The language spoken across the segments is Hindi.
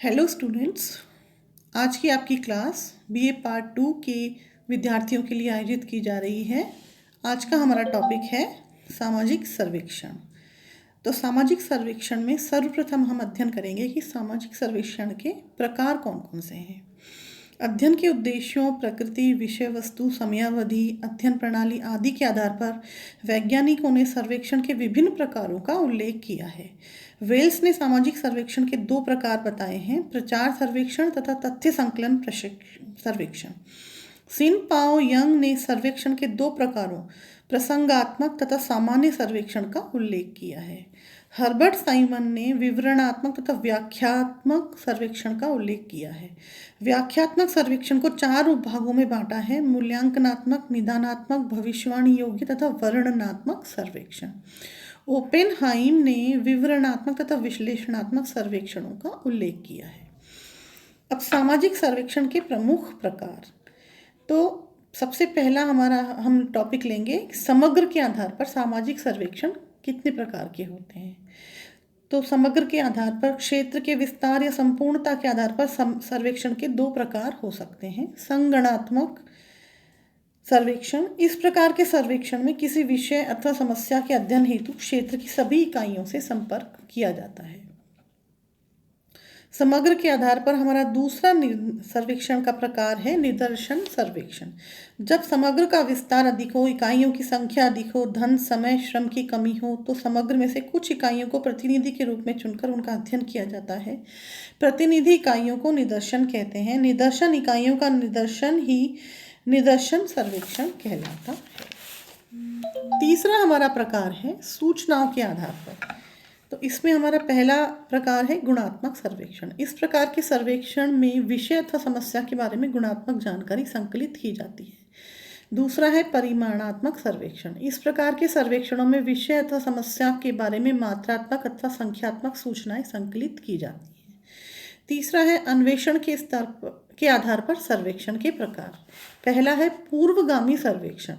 हेलो स्टूडेंट्स, आज की आपकी क्लास बीए पार्ट 2 के विद्यार्थियों के लिए आयोजित की जा रही है। आज का हमारा टॉपिक है सामाजिक सर्वेक्षण। तो सामाजिक सर्वेक्षण में सर्वप्रथम हम अध्ययन करेंगे कि सामाजिक सर्वेक्षण के प्रकार कौन कौन से हैं। अध्ययन के उद्देश्यों, प्रकृति, विषय वस्तु, समयावधि, अध्ययन प्रणाली आदि के आधार पर वैज्ञानिकों ने सर्वेक्षण के विभिन्न प्रकारों का उल्लेख किया है। वेल्स ने सामाजिक सर्वेक्षण के 2 प्रकार बताए हैं: प्रचार सर्वेक्षण तथा तथ्य संकलन सर्वेक्षण। सिन पाओ यंग ने सर्वेक्षण के 2 प्रकारों, प्रसंगात्मक तथा सामान्य सर्वेक्षण का उल्लेख किया है। हर्बर्ट साइमन ने विवरणात्मक तथा व्याख्यात्मक सर्वेक्षण का उल्लेख किया है। व्याख्यात्मक सर्वेक्षण को 4 उपभागों में बांटा है: मूल्यांकनात्मक, निदानात्मक, भविष्यवाणी योग्य तथा वर्णनात्मक सर्वेक्षण। ओपेनहाइम ने विवरणात्मक तथा विश्लेषणात्मक सर्वेक्षणों का उल्लेख किया है। अब सामाजिक सर्वेक्षण के प्रमुख प्रकार। तो सबसे पहला हमारा हम टॉपिक लेंगे, समग्र के आधार पर सामाजिक सर्वेक्षण कितने प्रकार के होते हैं। तो समग्र के आधार पर, क्षेत्र के विस्तार या संपूर्णता के आधार पर सर्वेक्षण के 2 प्रकार हो सकते हैं। संगणनात्मक सर्वेक्षण, इस प्रकार के सर्वेक्षण में किसी विषय अथवा समस्या के अध्ययन हेतु क्षेत्र की सभी इकाइयों से संपर्क किया जाता है। समग्र के आधार पर हमारा दूसरा सर्वेक्षण का प्रकार है निदर्शन सर्वेक्षण। जब समग्र का विस्तार अधिक हो, इकाइयों की संख्या अधिक हो, धन, समय, श्रम की कमी हो, तो समग्र में से कुछ इकाइयों को प्रतिनिधि के रूप में चुनकर उनका अध्ययन किया जाता है। प्रतिनिधि इकाइयों को निदर्शन कहते हैं। निदर्शन इकाइयों का निदर्शन ही निदर्शन सर्वेक्षण कहलाता है। तीसरा हमारा प्रकार है सूचनाओं के आधार पर। तो इसमें हमारा पहला प्रकार है गुणात्मक सर्वेक्षण। इस प्रकार के सर्वेक्षण में विषय अथवा समस्या के बारे में गुणात्मक जानकारी संकलित की जाती है। दूसरा है परिमाणात्मक सर्वेक्षण। इस प्रकार के सर्वेक्षणों में विषय अथवा समस्या के बारे में मात्रात्मक अथवा संख्यात्मक सूचनाएं संकलित की जाती हैं। तीसरा है अन्वेषण के स्तर के आधार पर सर्वेक्षण के प्रकार। पहला है पूर्वगामी सर्वेक्षण।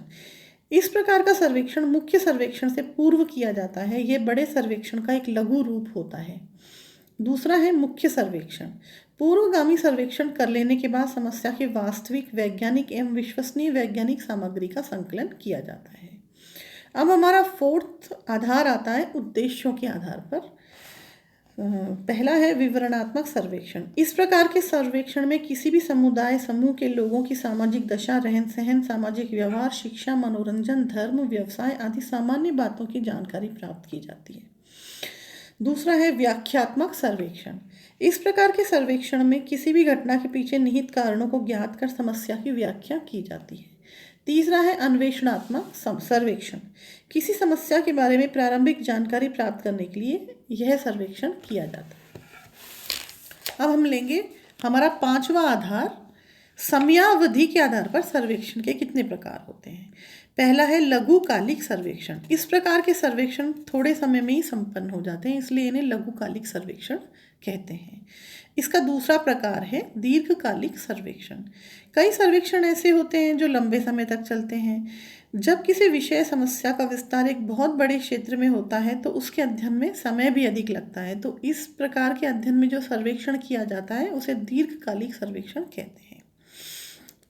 इस प्रकार का सर्वेक्षण मुख्य सर्वेक्षण से पूर्व किया जाता है। यह बड़े सर्वेक्षण का एक लघु रूप होता है। दूसरा है मुख्य सर्वेक्षण। पूर्वगामी सर्वेक्षण कर लेने के बाद समस्या के वास्तविक, वैज्ञानिक एवं विश्वसनीय वैज्ञानिक सामग्री का संकलन किया जाता है। अब हमारा 4th आधार आता है उद्देश्यों के आधार पर। पहला है विवरणात्मक सर्वेक्षण। इस प्रकार के सर्वेक्षण में किसी भी समुदाय समूह के लोगों की सामाजिक दशा, रहन सहन, सामाजिक व्यवहार, शिक्षा, मनोरंजन, धर्म, व्यवसाय आदि सामान्य बातों की जानकारी प्राप्त की जाती है। दूसरा है व्याख्यात्मक सर्वेक्षण। इस प्रकार के सर्वेक्षण में किसी भी घटना के पीछे निहित कारणों को ज्ञात कर समस्या की व्याख्या की जाती है। तीसरा है अन्वेषणात्मक सर्वेक्षण। किसी समस्या के बारे में प्रारंभिक जानकारी प्राप्त करने के लिए यह सर्वेक्षण किया जाता है। अब हम लेंगे हमारा 5वां आधार, समयावधि के आधार पर सर्वेक्षण के कितने प्रकार होते हैं। पहला है लघुकालिक सर्वेक्षण। इस प्रकार के सर्वेक्षण थोड़े समय में ही संपन्न हो जाते हैं, इसलिए इन्हें लघुकालिक सर्वेक्षण कहते हैं। इसका दूसरा प्रकार है दीर्घकालिक सर्वेक्षण। कई सर्वेक्षण ऐसे होते हैं जो लंबे समय तक चलते हैं। जब किसी विषय समस्या का विस्तार एक बहुत बड़े क्षेत्र में होता है तो उसके अध्ययन में समय भी अधिक लगता है। तो इस प्रकार के अध्ययन में जो सर्वेक्षण किया जाता है उसे दीर्घकालिक सर्वेक्षण कहते हैं।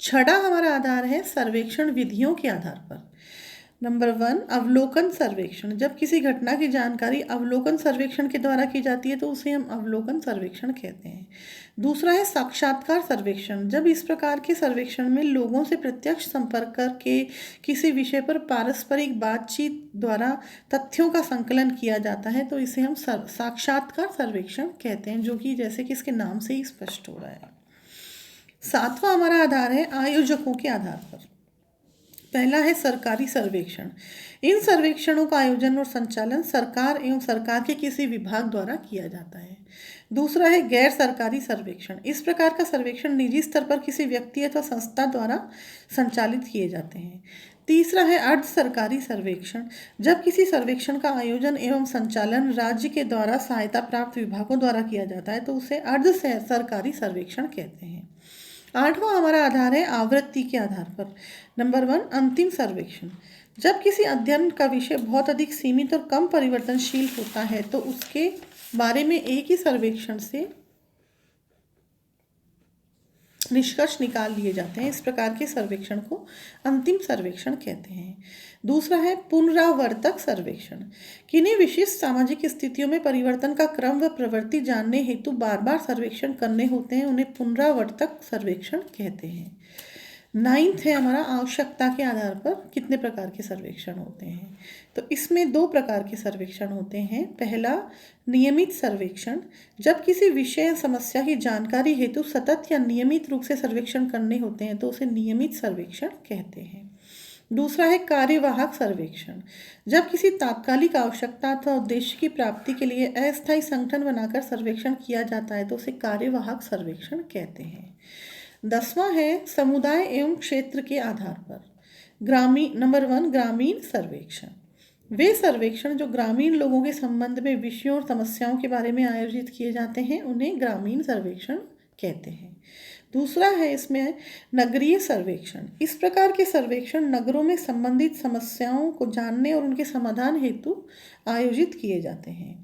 छठा हमारा आधार है सर्वेक्षण विधियों के आधार पर। नंबर 1, अवलोकन सर्वेक्षण। जब किसी घटना की जानकारी अवलोकन सर्वेक्षण के द्वारा की जाती है तो उसे हम अवलोकन सर्वेक्षण कहते हैं। दूसरा है साक्षात्कार सर्वेक्षण। जब इस प्रकार के सर्वेक्षण में लोगों से प्रत्यक्ष संपर्क करके किसी विषय पर पारस्परिक बातचीत द्वारा तथ्यों का संकलन किया जाता है तो इसे हम साक्षात्कार सर्वेक्षण कहते हैं, जो कि जैसे कि इसके नाम से ही स्पष्ट हो रहा है। 7वां हमारा आधार है आयोजकों के आधार पर। पहला है सरकारी सर्वेक्षण। इन सर्वेक्षणों का आयोजन और संचालन सरकार एवं सरकार के किसी विभाग द्वारा किया जाता है। दूसरा है गैर सरकारी सर्वेक्षण। इस प्रकार का सर्वेक्षण निजी स्तर पर किसी व्यक्ति अथवा संस्था द्वारा संचालित किए जाते हैं। तीसरा है अर्ध सरकारी सर्वेक्षण। जब किसी सर्वेक्षण का आयोजन एवं संचालन राज्य के द्वारा सहायता प्राप्त विभागों द्वारा किया जाता है तो उसे अर्ध सरकारी सर्वेक्षण कहते हैं। 8वां हमारा आधार है आवृत्ति के आधार पर। नंबर 1, अंतिम सर्वेक्षण। जब किसी अध्ययन का विषय बहुत अधिक सीमित और कम परिवर्तनशील होता है तो उसके बारे में एक ही सर्वेक्षण से निष्कर्ष निकाल लिए जाते हैं। इस प्रकार के सर्वेक्षण को अंतिम सर्वेक्षण कहते हैं। दूसरा है पुनरावर्तक सर्वेक्षण। किन्हीं विशिष्ट सामाजिक स्थितियों में परिवर्तन का क्रम व प्रवृत्ति जानने हेतु बार बार सर्वेक्षण करने होते हैं, उन्हें पुनरावर्तक सर्वेक्षण कहते हैं। 9th है हमारा आवश्यकता के आधार पर कितने प्रकार के सर्वेक्षण होते हैं। तो इसमें 2 प्रकार के सर्वेक्षण होते हैं। पहला नियमित सर्वेक्षण, जब किसी विषय या समस्या की जानकारी हेतु सतत या नियमित रूप से सर्वेक्षण करने होते हैं तो उसे नियमित सर्वेक्षण कहते हैं। दूसरा है कार्यवाहक सर्वेक्षण, जब किसी तात्कालिक आवश्यकता अथवा उद्देश्य की प्राप्ति के लिए अस्थायी संगठन बनाकर सर्वेक्षण किया जाता है तो उसे कार्यवाहक सर्वेक्षण कहते हैं। 10वां है समुदाय एवं क्षेत्र के आधार पर ग्रामीण। नंबर 1 ग्रामीण सर्वेक्षण, वे सर्वेक्षण जो ग्रामीण लोगों के संबंध में विषयों और समस्याओं के बारे में आयोजित किए जाते हैं उन्हें ग्रामीण सर्वेक्षण कहते हैं। दूसरा है इसमें नगरीय सर्वेक्षण, इस प्रकार के सर्वेक्षण नगरों में संबंधित समस्याओं को जानने और उनके समाधान हेतु आयोजित किए जाते हैं।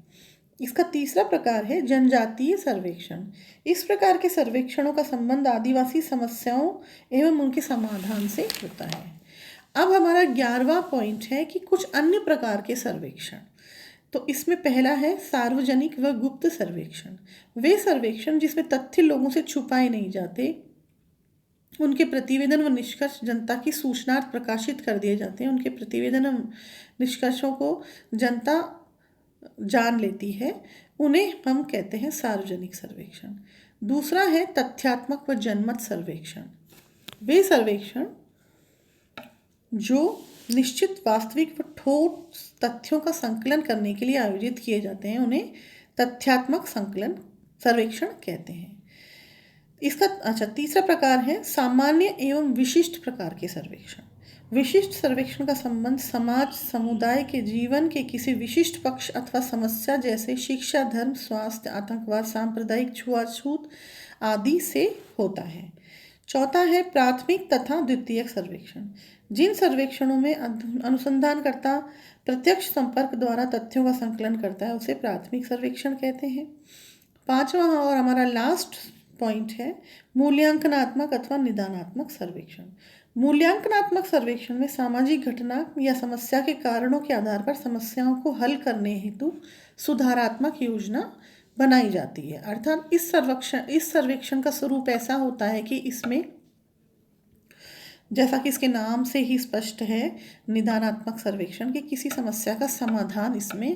इसका तीसरा प्रकार है जनजातीय सर्वेक्षण, इस प्रकार के सर्वेक्षणों का संबंध आदिवासी समस्याओं एवं उनके समाधान से होता है। अब हमारा 11वां पॉइंट है कि कुछ अन्य प्रकार के सर्वेक्षण। तो इसमें पहला है सार्वजनिक व गुप्त सर्वेक्षण, वे सर्वेक्षण जिसमें तथ्य लोगों से छुपाए नहीं जाते, उनके प्रतिवेदन व निष्कर्ष जनता की सूचनार्थ प्रकाशित कर दिए जाते हैं, उनके प्रतिवेदन व निष्कर्षों को जनता जान लेती है, उन्हें हम कहते हैं सार्वजनिक सर्वेक्षण। दूसरा है तथ्यात्मक व जनमत सर्वेक्षण, वे सर्वेक्षण जो निश्चित वास्तविक व ठोस तथ्यों का संकलन करने के लिए आयोजित किए जाते हैं उन्हें तथ्यात्मक संकलन सर्वेक्षण कहते हैं। इसका तीसरा प्रकार है सामान्य एवं विशिष्ट प्रकार के सर्वेक्षण, विशिष्ट सर्वेक्षण का संबंध समाज समुदाय के जीवन के किसी विशिष्ट पक्ष अथवा समस्या जैसे शिक्षा, धर्म, स्वास्थ्य, आतंकवाद, सांप्रदायिक छुआछूत आदि से होता है। चौथा है प्राथमिक तथा द्वितीयक सर्वेक्षण, जिन सर्वेक्षणों में अनुसंधानकर्ता प्रत्यक्ष संपर्क द्वारा तथ्यों का संकलन करता है उसे प्राथमिक सर्वेक्षण कहते हैं। 5वां और हमारा लास्ट पॉइंट है मूल्यांकनात्मक अथवा निदानात्मक सर्वेक्षण। मूल्यांकनात्मक सर्वेक्षण में सामाजिक घटना या समस्या के कारणों के आधार पर समस्याओं को हल करने हेतु सुधारात्मक योजना बनाई जाती है। अर्थात इस सर्वेक्षण का स्वरूप ऐसा होता है कि इसमें, जैसा कि इसके नाम से ही स्पष्ट है, निदानात्मक सर्वेक्षण के किसी समस्या का समाधान इसमें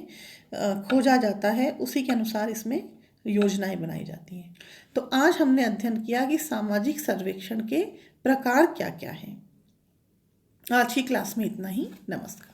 खोजा जाता है, उसी के अनुसार इसमें योजनाएं बनाई जाती हैं। तो आज हमने अध्ययन किया कि सामाजिक सर्वेक्षण के प्रकार क्या क्या हैं। आज की क्लास में इतना ही। नमस्कार।